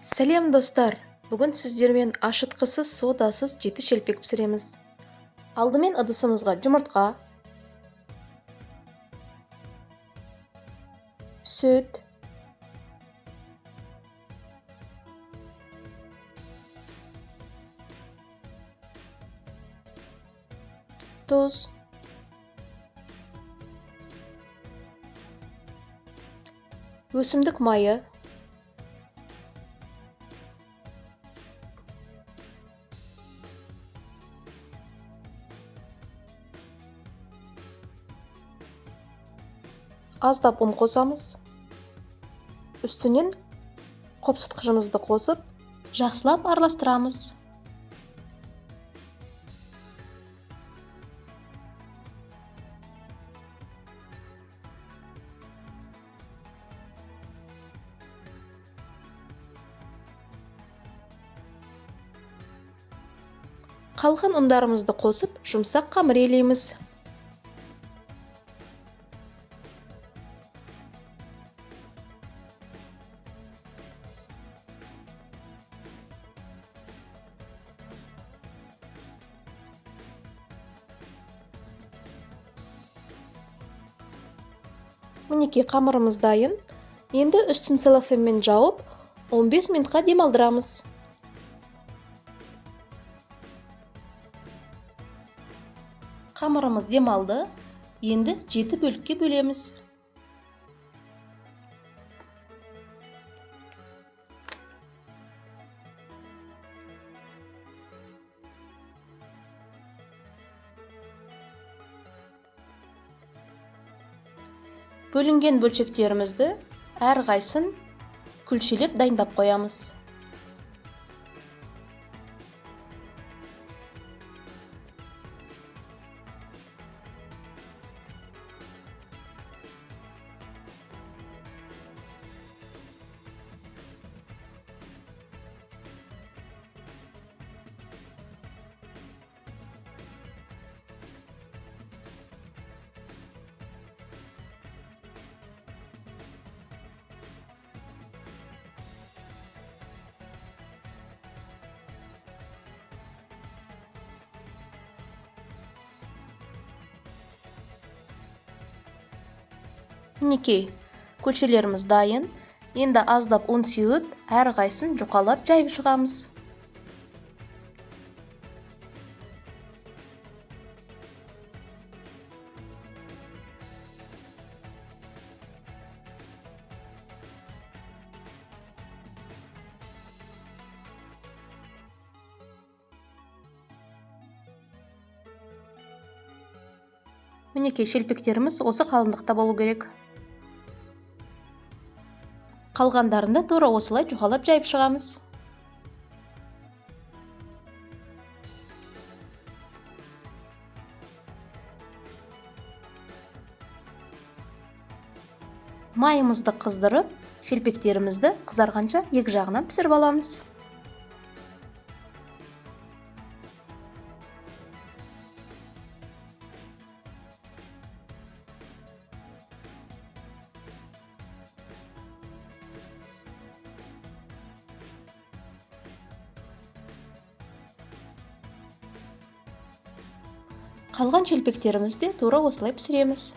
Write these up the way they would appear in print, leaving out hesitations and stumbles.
Сәлем достар, бүгін сіздермен ашытқысыз содасыз жеті шелпек пісіреміз. Алдымен ыдысымызға жұмыртқа, сүт, тұз, өсімдік майы, аздап ұн қосамыз. Үстінен қопсытқышымызды қосып, жақсылап араластырамыз. Қалған ұндарымызды қосып, жұмсақ қамыр елейміз. Мінекей қамырымыз дайын. Енді үстін целлофанмен жауып, 15 минутқа демалдырамыз. Қамырымыз демалды. Енді 7 бөлікке бөлеміз. Бөлінген бөлшектерімізді әрқайсысын күлшелеп дайындап қоямыз. Мінекей, күлшелеріміз дайын. Енді аздап ұн сеуіп, әрқайсысын жұқалап жайып шығамыз. Мінекей, шелпектеріміз осы қалыңдықта болу керек. Қалғандарында тура осылай жұқалап жайып шығамыз. Майымызды қыздырып, шелпектерімізді қызарғанша екі жағынан пісіріп аламыз. Қалған шелпектерімізді тура осылай пісіреміз.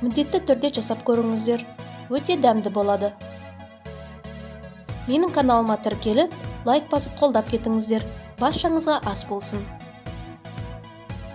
Міндетті түрде жасап көріңіздер, өте дәмді болады. Менің каналыма тіркеліп, лайк басып қолдап кетіңіздер. Баршаңызға ас болсын.